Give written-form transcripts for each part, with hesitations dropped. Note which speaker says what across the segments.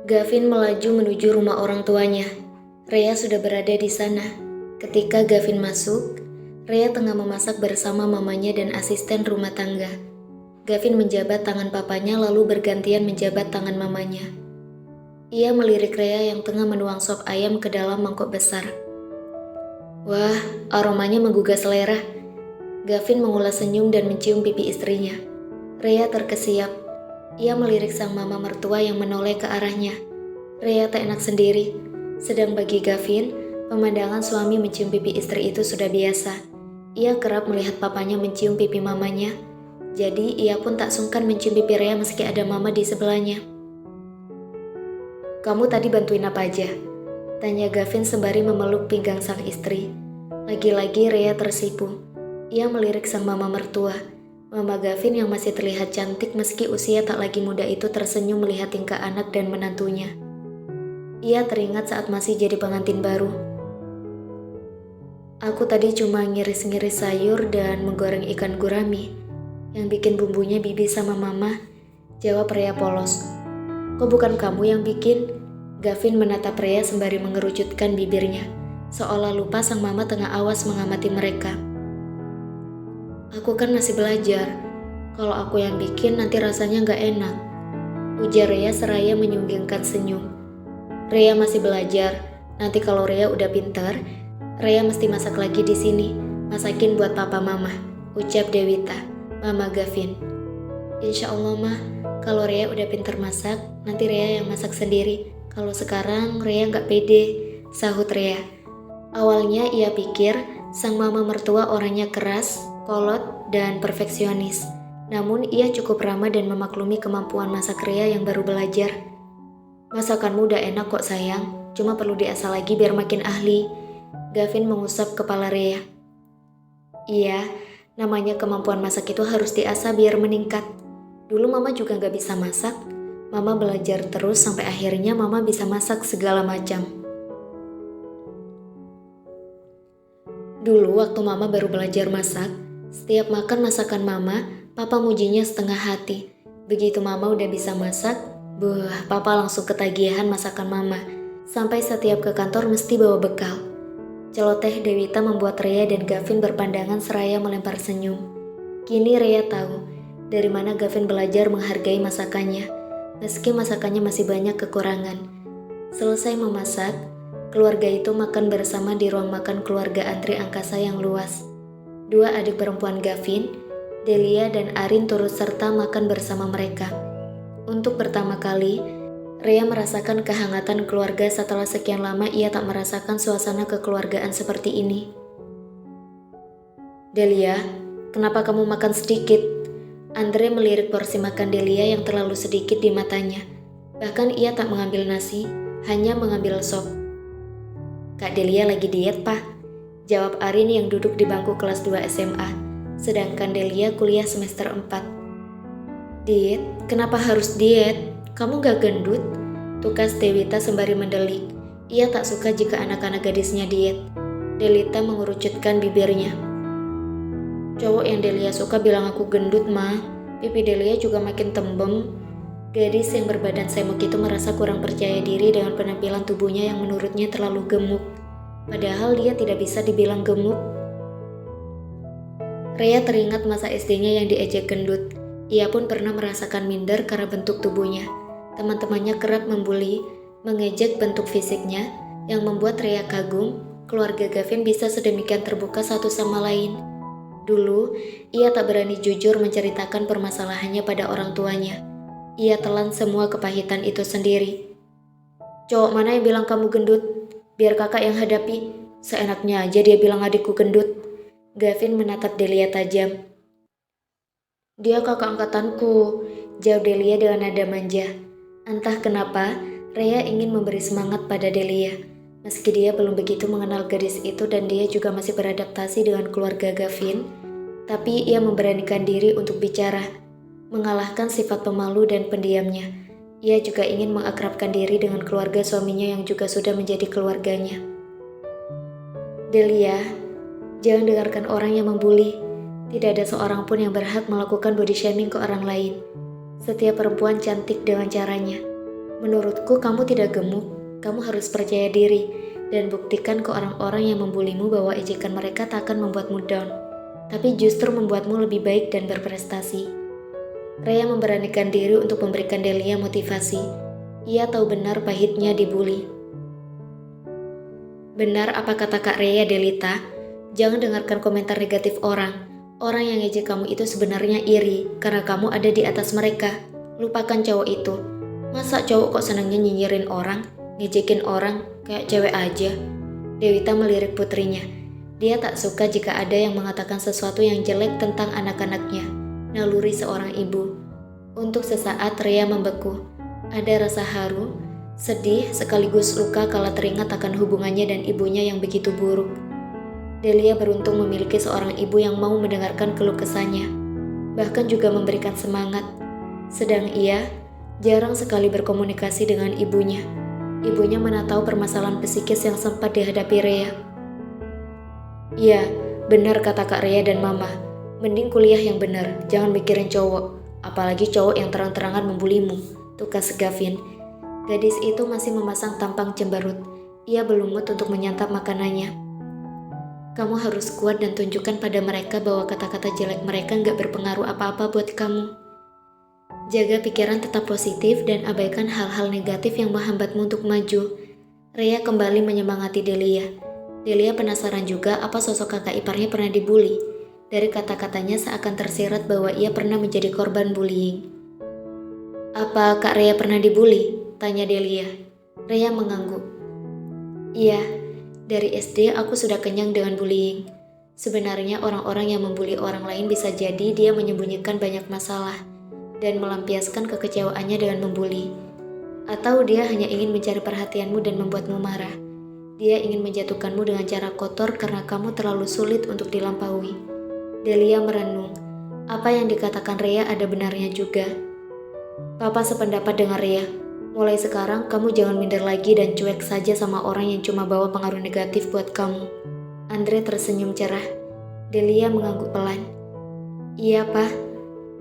Speaker 1: Gavin melaju menuju rumah orang tuanya. Rea sudah berada di sana. Ketika Gavin masuk, Rea tengah memasak bersama mamanya dan asisten rumah tangga. Gavin menjabat tangan papanya lalu bergantian menjabat tangan mamanya. Ia melirik Rea yang tengah menuang sop ayam ke dalam mangkok besar. Wah, aromanya menggugah selera. Gavin mengulas senyum dan mencium pipi istrinya. Rea terkesiap. Ia melirik sang mama mertua yang menoleh ke arahnya. Rea tak enak sendiri. Sedang bagi Gavin, pemandangan suami mencium pipi istri itu sudah biasa. Ia kerap melihat papanya mencium pipi mamanya. Jadi ia pun tak sungkan mencium pipi Rea meski ada mama di sebelahnya. Kamu tadi bantuin apa aja? Tanya Gavin sembari memeluk pinggang sang istri. Lagi-lagi Rea tersipu. Ia melirik sang mama mertua. Mama Gavin yang masih terlihat cantik meski usia tak lagi muda itu tersenyum melihat tingkah anak dan menantunya. Ia teringat saat masih jadi pengantin baru. Aku tadi cuma ngiris-ngiris sayur dan menggoreng ikan gurami. Yang bikin bumbunya bibi sama mama, jawab Rea polos. Kok bukan kamu yang bikin? Gavin menatap Rea sembari mengerucutkan bibirnya, seolah lupa sang mama tengah awas mengamati mereka. Aku kan masih belajar. Kalau aku yang bikin nanti rasanya gak enak, ujar Rea seraya menyunggingkan senyum. Rea masih belajar. Nanti kalau Rea udah pintar, Rea mesti masak lagi di sini. Masakin buat papa mama, ucap Dewita, mama Gavin. Insya Allah mah, kalau Rea udah pintar masak, nanti Rea yang masak sendiri. Kalau sekarang Rea gak pede, sahut Rea. Awalnya ia pikir sang mama mertua orangnya keras, kolot, dan perfeksionis. Namun ia cukup ramah dan memaklumi kemampuan masak Rea yang baru belajar. Masakanmu udah enak kok sayang, cuma perlu diasah lagi biar makin ahli. Gavin mengusap kepala Rea. Iya, namanya kemampuan masak itu harus diasah biar meningkat. Dulu mama juga gak bisa masak. Mama belajar terus sampai akhirnya mama bisa masak segala macam. Dulu waktu mama baru belajar masak, setiap makan masakan mama, papa mujinya setengah hati. Begitu mama udah bisa masak, papa langsung ketagihan masakan mama. Sampai setiap ke kantor mesti bawa bekal. Celoteh Dewita membuat Rea dan Gavin berpandangan seraya melempar senyum. Kini Rea tahu dari mana Gavin belajar menghargai masakannya, meski masakannya masih banyak kekurangan. Selesai memasak, keluarga itu makan bersama di ruang makan keluarga antri angkasa yang luas. Dua adik perempuan Gavin, Delia dan Arin turut serta makan bersama mereka. Untuk pertama kali, Rea merasakan kehangatan keluarga setelah sekian lama ia tak merasakan suasana kekeluargaan seperti ini. Delia, kenapa kamu makan sedikit? Andre melirik porsi makan Delia yang terlalu sedikit di matanya. Bahkan ia tak mengambil nasi, hanya mengambil sop. Kak Delia lagi diet, Pak, jawab Arin yang duduk di bangku kelas 2 SMA, sedangkan Delia kuliah semester 4. Diet? Kenapa harus diet? Kamu gak gendut? Tukas Dewita sembari mendelik. Ia tak suka jika anak-anak gadisnya diet. Delita mengerucutkan bibirnya. Cowok yang Delia suka bilang aku gendut, Ma. Pipi Delia juga makin tembem. Gadis yang berbadan semok itu merasa kurang percaya diri dengan penampilan tubuhnya yang menurutnya terlalu gemuk. Padahal dia tidak bisa dibilang gemuk. Rea teringat masa SD-nya yang diejek gendut. Ia pun pernah merasakan minder karena bentuk tubuhnya. Teman-temannya kerap membuli, mengejek bentuk fisiknya, yang membuat Rea kagum. Keluarga Gavin bisa sedemikian terbuka satu sama lain. Dulu, ia tak berani jujur menceritakan permasalahannya pada orang tuanya. Ia telan semua kepahitan itu sendiri. Cowok mana yang bilang kamu gendut? Biar kakak yang hadapi. Seenaknya aja dia bilang adikku gendut. Gavin menatap Delia tajam. Dia kakak angkatanku, jawab Delia dengan nada manja. Entah kenapa, Rea ingin memberi semangat pada Delia. Meski dia belum begitu mengenal gadis itu dan dia juga masih beradaptasi dengan keluarga Gavin, tapi ia memberanikan diri untuk bicara, mengalahkan sifat pemalu dan pendiamnya. Ia juga ingin mengakrabkan diri dengan keluarga suaminya yang juga sudah menjadi keluarganya. Delia, jangan dengarkan orang yang membuli. Tidak ada seorang pun yang berhak melakukan body shaming ke orang lain. Setiap perempuan cantik dengan caranya. Menurutku kamu tidak gemuk, kamu harus percaya diri dan buktikan ke orang-orang yang membulimu bahwa ejekan mereka tak akan membuatmu down, tapi justru membuatmu lebih baik dan berprestasi. Rhea memberanikan diri untuk memberikan Delia motivasi. Ia tahu benar pahitnya dibully. Benar apa kata Kak Rhea, Delita? Jangan dengarkan komentar negatif orang. Orang yang ngejek kamu itu sebenarnya iri karena kamu ada di atas mereka. Lupakan cowok itu. Masa cowok kok senangnya nyinyirin orang, ngejekin orang, kayak cewek aja? Dewita melirik putrinya. Dia tak suka jika ada yang mengatakan sesuatu yang jelek tentang anak-anaknya. Naluri seorang ibu. Untuk sesaat Rhea membeku. Ada rasa haru, sedih, sekaligus luka kala teringat akan hubungannya dan ibunya yang begitu buruk. Delia beruntung memiliki seorang ibu yang mau mendengarkan keluh kesahnya, bahkan juga memberikan semangat. Sedang ia jarang sekali berkomunikasi dengan ibunya. Ibunya mana tahu permasalahan psikis yang sempat dihadapi Rhea. Iya, benar kata Kak Rhea dan Mama. Mending kuliah yang benar, jangan mikirin cowok. Apalagi cowok yang terang-terangan membulimu, tukas Gavin. Gadis itu masih memasang tampang cemberut. Ia belum mood untuk menyantap makanannya. Kamu harus kuat dan tunjukkan pada mereka bahwa kata-kata jelek mereka nggak berpengaruh apa-apa buat kamu. Jaga pikiran tetap positif dan abaikan hal-hal negatif yang menghambatmu untuk maju. Rhea kembali menyemangati Delia. Delia penasaran juga apa sosok kakak iparnya pernah dibully. Dari kata-katanya seakan tersirat bahwa ia pernah menjadi korban bullying. Apa Kak Rhea pernah dibully? Tanya Delia. Rhea mengangguk. Iya, dari SD aku sudah kenyang dengan bullying. Sebenarnya orang-orang yang membuli orang lain bisa jadi dia menyembunyikan banyak masalah dan melampiaskan kekecewaannya dengan membuli. Atau dia hanya ingin mencari perhatianmu dan membuatmu marah. Dia ingin menjatuhkanmu dengan cara kotor karena kamu terlalu sulit untuk dilampaui. Delia merenung. Apa yang dikatakan Rhea ada benarnya juga. Papa sependapat dengan Rhea. Mulai sekarang kamu jangan minder lagi dan cuek saja sama orang yang cuma bawa pengaruh negatif buat kamu. Andre tersenyum cerah. Delia mengangguk pelan. Iya, Pak.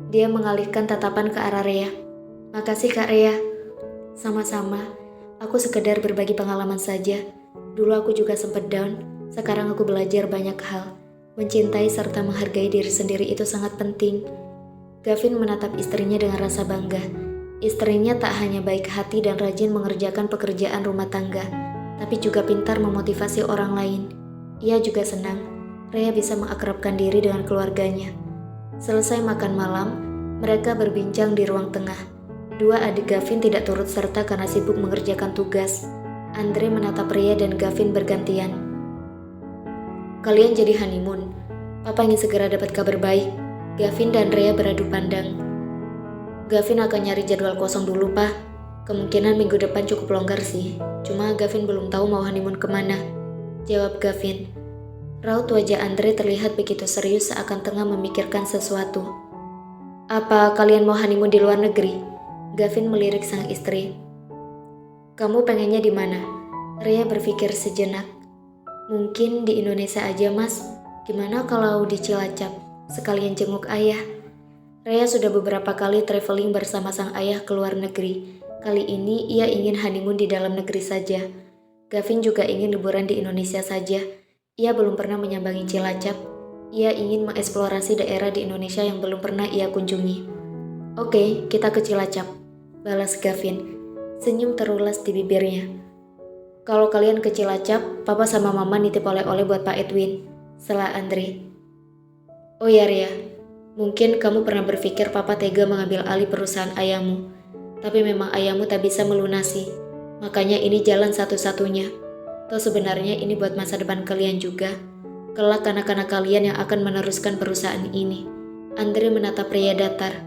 Speaker 1: Dia mengalihkan tatapan ke arah Rhea. Makasih Kak Rhea. Sama-sama. Aku sekedar berbagi pengalaman saja. Dulu aku juga sempat down. Sekarang aku belajar banyak hal. Mencintai serta menghargai diri sendiri itu sangat penting. Gavin menatap istrinya dengan rasa bangga. Istrinya tak hanya baik hati dan rajin mengerjakan pekerjaan rumah tangga, tapi juga pintar memotivasi orang lain. Ia juga senang Rhea bisa mengakrabkan diri dengan keluarganya. Selesai makan malam, mereka berbincang di ruang tengah. Dua adik Gavin tidak turut serta karena sibuk mengerjakan tugas. Andre menatap Rhea dan Gavin bergantian. Kalian jadi honeymoon. Papa ingin segera dapat kabar baik. Gavin dan Rhea beradu pandang. Gavin akan nyari jadwal kosong dulu, Pak. Kemungkinan minggu depan cukup longgar sih. Cuma Gavin belum tahu mau honeymoon kemana. Jawab Gavin. Raut wajah Andre terlihat begitu serius seakan tengah memikirkan sesuatu. Apa kalian mau honeymoon di luar negeri? Gavin melirik sang istri. Kamu pengennya di mana? Rhea berpikir sejenak. Mungkin di Indonesia aja, Mas. Gimana kalau di Cilacap? Sekalian jenguk ayah. Rhea sudah beberapa kali traveling bersama sang ayah ke luar negeri. Kali ini ia ingin honeymoon di dalam negeri saja. Gavin juga ingin liburan di Indonesia saja. Ia belum pernah menyambangi Cilacap. Ia ingin mengeksplorasi daerah di Indonesia yang belum pernah ia kunjungi. Oke, kita ke Cilacap, balas Gavin. Senyum terulas di bibirnya. Kalau kalian ke Cilacap, Papa sama Mama nitip oleh-oleh buat Pak Edwin, sela Andre. Oh ya Ria, mungkin kamu pernah berpikir Papa tega mengambil alih perusahaan ayahmu, tapi memang ayahmu tak bisa melunasi. Makanya ini jalan satu-satunya. Toh sebenarnya ini buat masa depan kalian juga. Kelak anak-anak kalian yang akan meneruskan perusahaan ini. Andre menatap Rhea datar.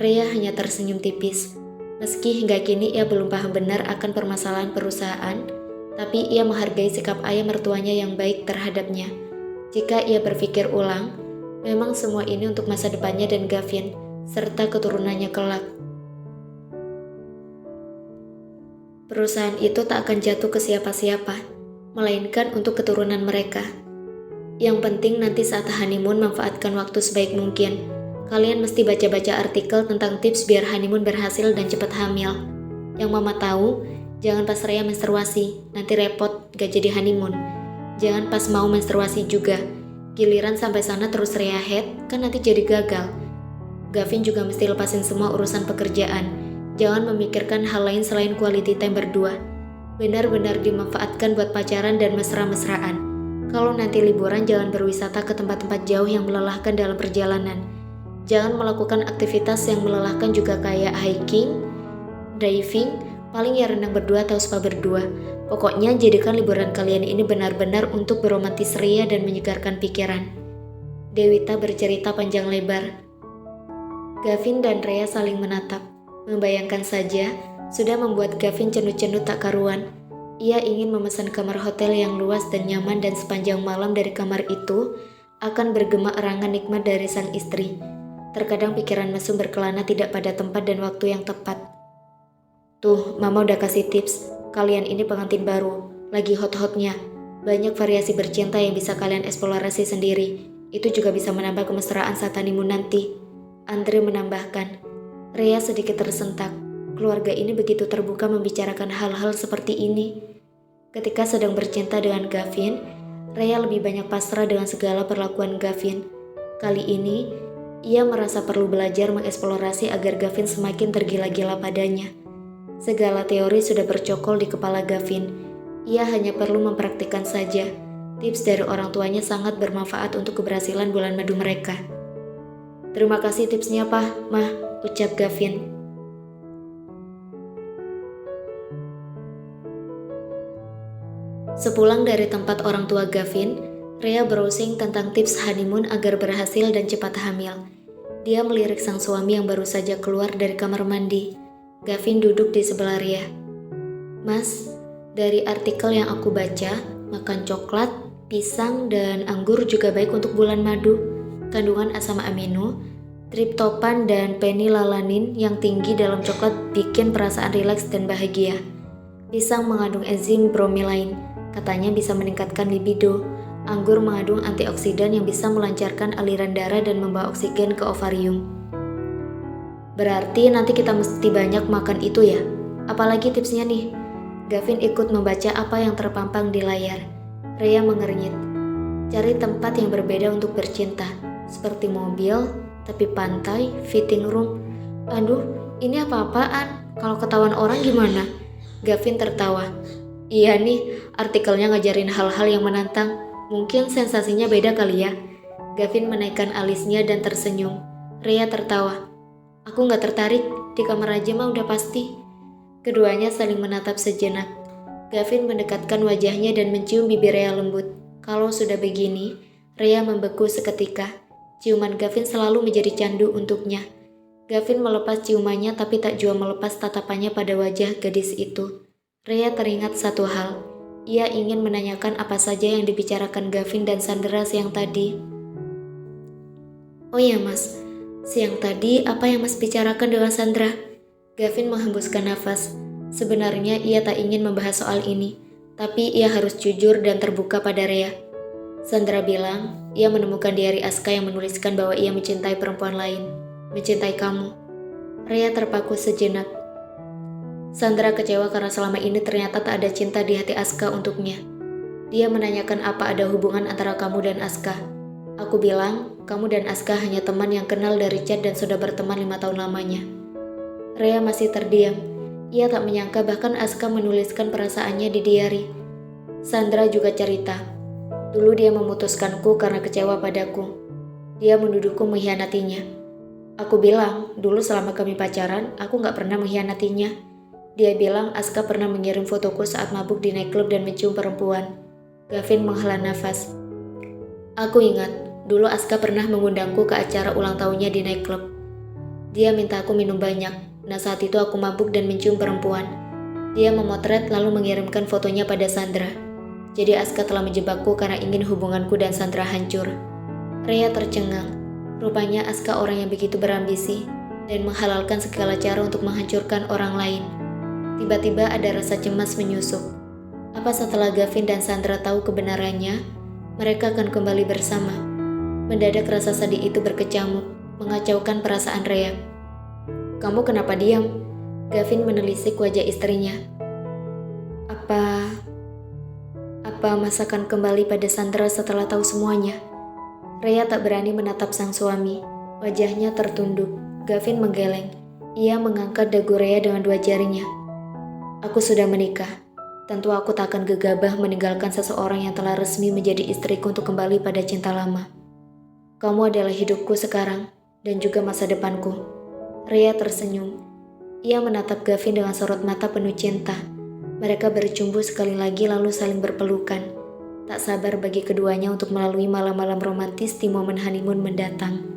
Speaker 1: Rhea hanya tersenyum tipis. Meski hingga kini ia belum paham benar akan permasalahan perusahaan, tapi ia menghargai sikap ayah mertuanya yang baik terhadapnya. Jika ia berpikir ulang, memang semua ini untuk masa depannya dan Gavin, serta keturunannya kelak. Perusahaan itu tak akan jatuh ke siapa-siapa, melainkan untuk keturunan mereka. Yang penting nanti saat honeymoon manfaatkan waktu sebaik mungkin. Kalian mesti baca-baca artikel tentang tips biar honeymoon berhasil dan cepat hamil. Yang mama tahu, jangan pas Rhea menstruasi, nanti repot gak jadi honeymoon. Jangan pas mau menstruasi juga. Giliran sampai sana terus Rhea head, kan nanti jadi gagal. Gavin juga mesti lepasin semua urusan pekerjaan. Jangan memikirkan hal lain selain quality time berdua. Benar-benar dimanfaatkan buat pacaran dan mesra-mesraan. Kalau nanti liburan jangan berwisata ke tempat-tempat jauh yang melelahkan dalam perjalanan. Jangan melakukan aktivitas yang melelahkan juga kayak hiking, diving, paling ya renang berdua atau spa berdua. Pokoknya jadikan liburan kalian ini benar-benar untuk beromantis ria dan menyegarkan pikiran. Dewita bercerita panjang lebar. Gavin dan Rhea saling menatap. Membayangkan saja, sudah membuat Gavin cenut-cenut tak karuan. Ia ingin memesan kamar hotel yang luas dan nyaman dan sepanjang malam dari kamar itu akan bergema erangan nikmat dari sang istri. Terkadang pikiran mesum berkelana tidak pada tempat dan waktu yang tepat. Tuh, mama udah kasih tips. Kalian ini pengantin baru, lagi hot-hotnya. Banyak variasi bercinta yang bisa kalian eksplorasi sendiri. Itu juga bisa menambah kemesraan saat honeymoon nanti. Andre menambahkan. Rhea sedikit tersentak. Keluarga ini begitu terbuka membicarakan hal-hal seperti ini. Ketika sedang bercinta dengan Gavin, Rhea lebih banyak pasrah dengan segala perlakuan Gavin. Kali ini, ia merasa perlu belajar mengeksplorasi agar Gavin semakin tergila-gila padanya. Segala teori sudah bercokol di kepala Gavin. Ia hanya perlu mempraktikkan saja. Tips dari orang tuanya sangat bermanfaat untuk keberhasilan bulan madu mereka. Terima kasih tipsnya, Pak, Mah, ucap Gavin. Sepulang dari tempat orang tua Gavin, Rhea browsing tentang tips honeymoon agar berhasil dan cepat hamil. Dia melirik sang suami yang baru saja keluar dari kamar mandi. Gavin duduk di sebelah Rhea. Mas, dari artikel yang aku baca, makan coklat, pisang, dan anggur juga baik untuk bulan madu. Kandungan asam amino, triptopan, dan penilalanin yang tinggi dalam coklat bikin perasaan rileks dan bahagia. Pisang mengandung enzim bromelain, katanya bisa meningkatkan libido. Anggur mengandung antioksidan yang bisa melancarkan aliran darah dan membawa oksigen ke ovarium. Berarti nanti kita mesti banyak makan itu ya? Apalagi tipsnya nih? Gavin ikut membaca apa yang terpampang di layar. Rhea mengernyit. Cari tempat yang berbeda untuk bercinta, seperti mobil, tepi pantai, fitting room. Aduh, ini apa-apaan? Kalau ketahuan orang gimana? Gavin tertawa. Iya nih, artikelnya ngajarin hal-hal yang menantang. Mungkin sensasinya beda kali ya. Gavin menaikkan alisnya dan tersenyum. Rhea tertawa. Aku gak tertarik, di kamar aja mah udah pasti. Keduanya saling menatap sejenak. Gavin mendekatkan wajahnya dan mencium bibir Rhea lembut. Kalau sudah begini, Rhea membeku seketika. Ciuman Gavin selalu menjadi candu untuknya. Gavin melepas ciumannya tapi tak jua melepas tatapannya pada wajah gadis itu. Rhea teringat satu hal. Ia ingin menanyakan apa saja yang dibicarakan Gavin dan Sandra siang tadi. Oh iya mas, siang tadi apa yang mas bicarakan dengan Sandra? Gavin menghembuskan nafas. Sebenarnya ia tak ingin membahas soal ini, tapi ia harus jujur dan terbuka pada Rhea. Sandra bilang, ia menemukan diari Aska yang menuliskan bahwa ia mencintai perempuan lain. Mencintai kamu. Rhea terpaku sejenak. Sandra kecewa karena selama ini ternyata tak ada cinta di hati Aska untuknya. Dia menanyakan apa ada hubungan antara kamu dan Aska. Aku bilang, kamu dan Aska hanya teman yang kenal dari chat dan sudah berteman 5 tahun lamanya. Rhea masih terdiam. Ia tak menyangka bahkan Aska menuliskan perasaannya di diari. Sandra juga cerita. Dulu dia memutuskanku karena kecewa padaku. Dia menuduhku mengkhianatinya. Aku bilang, dulu selama kami pacaran, aku gak pernah mengkhianatinya. Dia bilang Aska pernah mengirim fotoku saat mabuk di nightclub dan mencium perempuan. Gavin menghela nafas. Aku ingat, dulu Aska pernah mengundangku ke acara ulang tahunnya di nightclub. Dia minta aku minum banyak. Nah saat itu aku mabuk dan mencium perempuan. Dia memotret lalu mengirimkan fotonya pada Sandra. Jadi Aska telah menjebakku karena ingin hubunganku dan Sandra hancur. Rhea tercengang. Rupanya Aska orang yang begitu berambisi dan menghalalkan segala cara untuk menghancurkan orang lain. Tiba-tiba ada rasa cemas menyusup. Apa setelah Gavin dan Sandra tahu kebenarannya, mereka akan kembali bersama? Mendadak rasa sedih itu berkecamuk, mengacaukan perasaan Rhea. Kamu kenapa diam? Gavin menelisik wajah istrinya. Apa masakan kembali pada Sandra setelah tahu semuanya? Rhea tak berani menatap sang suami. Wajahnya tertunduk. Gavin menggeleng. Ia mengangkat dagu Rhea dengan 2 jarinya. Aku sudah menikah. Tentu aku tak akan gegabah meninggalkan seseorang yang telah resmi menjadi istriku untuk kembali pada cinta lama. Kamu adalah hidupku sekarang dan juga masa depanku. Rhea tersenyum. Ia menatap Gavin dengan sorot mata penuh cinta. Mereka bercumbu sekali lagi lalu saling berpelukan. Tak sabar bagi keduanya untuk melalui malam-malam romantis di momen honeymoon mendatang.